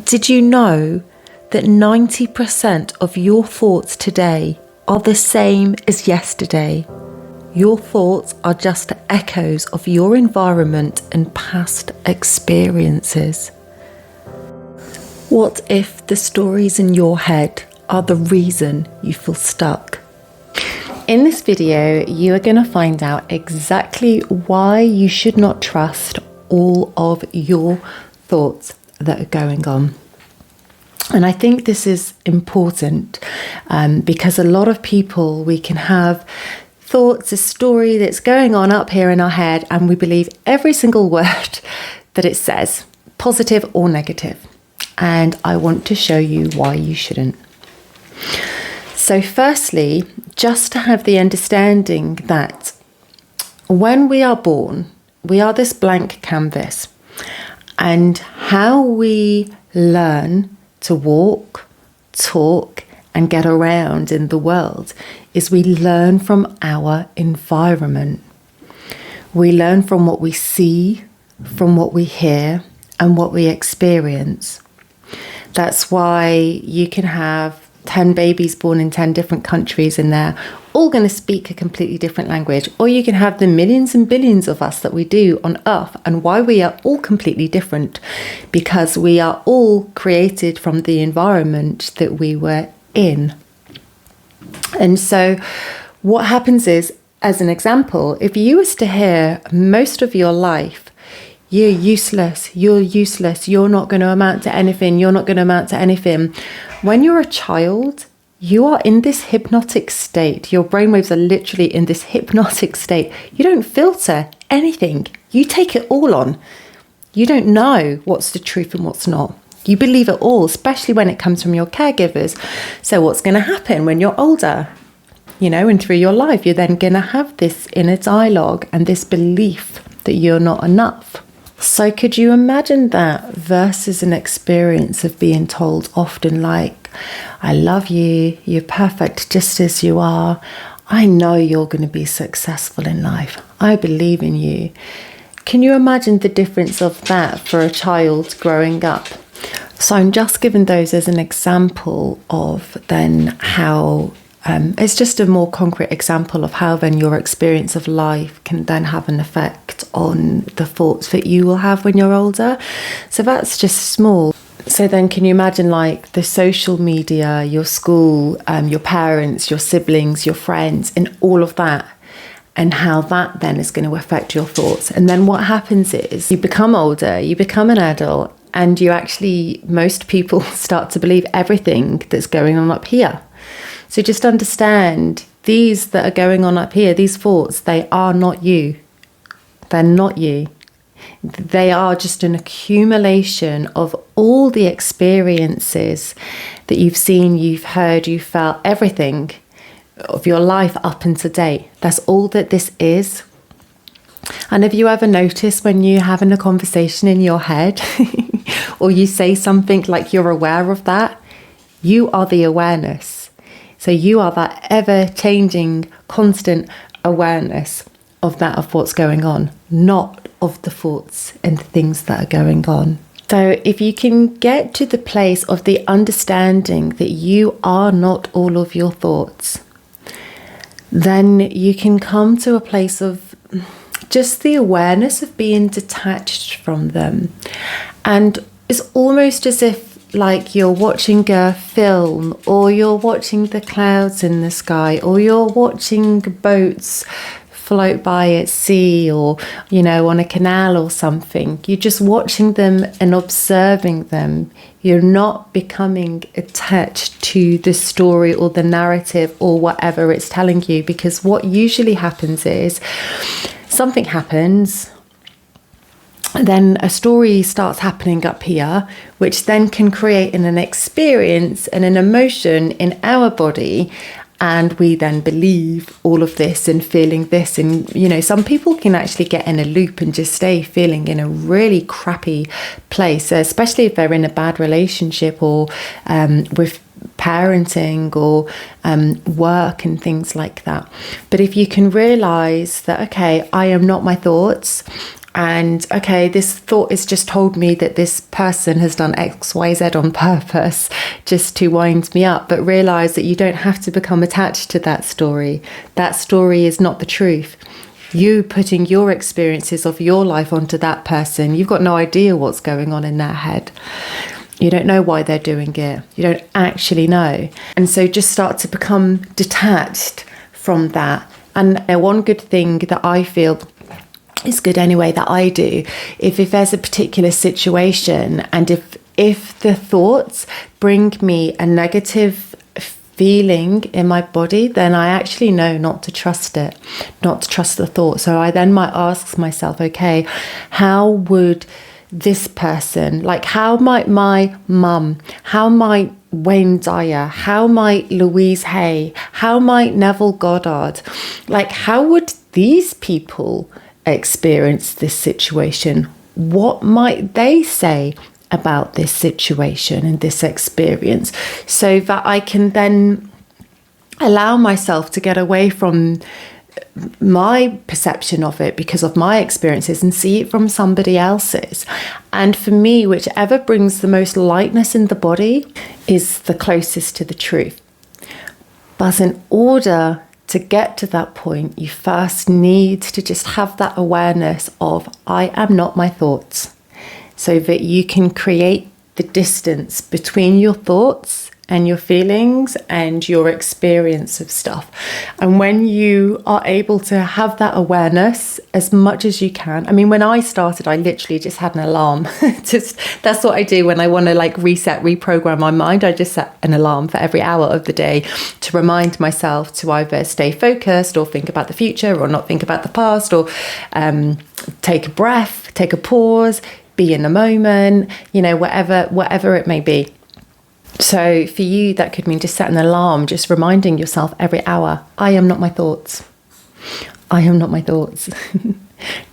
Did you know that 90% of your thoughts today are the same as yesterday? Your thoughts are just echoes of your environment and past experiences. What if the stories in your head are the reason you feel stuck? In this video, you are going to find out exactly why you should not trust all of your thoughts that are going on. And I think this is important because a lot of people, we can have thoughts, a story that's going on up here in our head, and we believe every single word that it says, positive or negative. And I want to show you why you shouldn't. So firstly, just to have the understanding that when we are born, we are this blank canvas, and how we learn to walk, talk, and get around in the world is we learn from our environment. We learn from what we see, from what we hear, and what we experience. That's why you can have 10 babies born in 10 different countries and they're all going to speak a completely different language. Or you can have the millions and billions of us that we do on Earth, and why we are all completely different, because we are all created from the environment that we were in. And so what happens is, as an example, if you was to hear most of your life, you're useless, you're not going to amount to anything, you're not going to amount to anything. When you're a child, you are in this hypnotic state. Your brainwaves are literally in this hypnotic state. You don't filter anything. You take it all on. You don't know what's the truth and what's not. You believe it all, especially when it comes from your caregivers. So what's going to happen when you're older? And through your life, you're then going to have this inner dialogue and this belief that you're not enough. So could you imagine that versus an experience of being told often like, I love you, you're perfect just as you are, I know you're going to be successful in life, I believe in you. Can you imagine the difference of that for a child growing up? So I'm just giving those as an example of then how it's just a more concrete example of how then your experience of life can then have an effect on the thoughts that you will have when you're older. So that's just small. So then can you imagine like the social media, your school, your parents, your siblings, your friends, and all of that, and how that then is going to affect your thoughts. And then what happens is you become older, you become an adult, and most people start to believe everything that's going on up here. So just understand, these that are going on up here, these thoughts, they are not you. They're not you. They are just an accumulation of all the experiences that you've seen, you've heard, you've felt, everything of your life up until date. That's all that this is. And have you ever noticed when you're having a conversation in your head or you say something like you're aware of that? You are the awareness. So you are that ever-changing, constant awareness of what's going on, not of the thoughts and the things that are going on. So if you can get to the place of the understanding that you are not all of your thoughts, then you can come to a place of just the awareness of being detached from them. And it's almost as if like you're watching a film, or you're watching the clouds in the sky, or you're watching boats float by at sea, or on a canal or something. You're just watching them and observing them. You're not becoming attached to the story or the narrative or whatever it's telling you, because what usually happens is something happens, then a story starts happening up here, which then can create an experience and an emotion in our body. And we then believe all of this and feeling this. And, some people can actually get in a loop and just stay feeling in a really crappy place, especially if they're in a bad relationship or with parenting or work and things like that. But if you can realize that, okay, I am not my thoughts, and okay, this thought has just told me that this person has done XYZ on purpose just to wind me up, but realize that you don't have to become attached to that story. That story is not the truth. You putting your experiences of your life onto that person, you've got no idea what's going on in their head. You don't know why they're doing it. You don't actually know. And so just start to become detached from that. And one good thing that I feel is good anyway, that I do, if there's a particular situation, and if the thoughts bring me a negative feeling in my body, then I actually know not to trust it, not to trust the thought. So I then might ask myself, okay, how would this person, like how might my mum, how might Wayne Dyer, how might Louise Hay, how might Neville Goddard, like how would these people experience this situation? What might they say about this situation and this experience, so that I can then allow myself to get away from my perception of it because of my experiences and see it from somebody else's. And for me, whichever brings the most lightness in the body is the closest to the truth. But in order to get to that point, you first need to just have that awareness of, I am not my thoughts, so that you can create the distance between your thoughts and your feelings and your experience of stuff. And when you are able to have that awareness as much as you can, I mean, when I started, I literally just had an alarm. That's what I do when I want to like reset, reprogram my mind. I just set an alarm for every hour of the day to remind myself to either stay focused or think about the future or not think about the past, or take a breath, take a pause, be in the moment, you know, whatever it may be. So for you, that could mean just set an alarm, just reminding yourself every hour, I am not my thoughts. I am not my thoughts.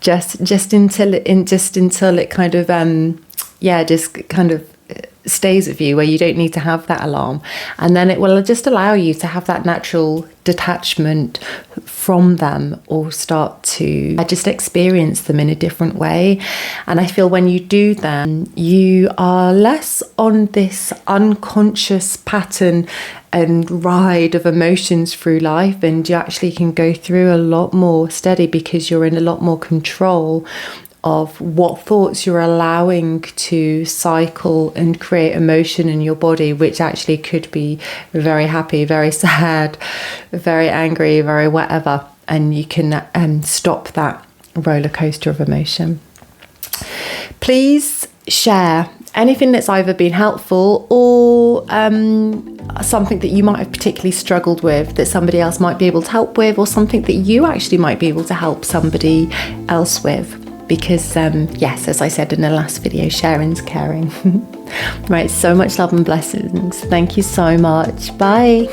just until it kind of just kind of stays with you, where you don't need to have that alarm, and then it will just allow you to have that natural detachment from them, or start to just experience them in a different way. And I feel when you do that, you are less on this unconscious pattern and ride of emotions through life, and you actually can go through a lot more steady, because you're in a lot more control of what thoughts you're allowing to cycle and create emotion in your body, which actually could be very happy, very sad, very angry, very whatever. And you can stop that roller coaster of emotion. Please share anything that's either been helpful or something that you might have particularly struggled with that somebody else might be able to help with, or something that you actually might be able to help somebody else with. Because yes, as I said in the last video, sharing's caring. Right, so much love and blessings. Thank you so much. Bye.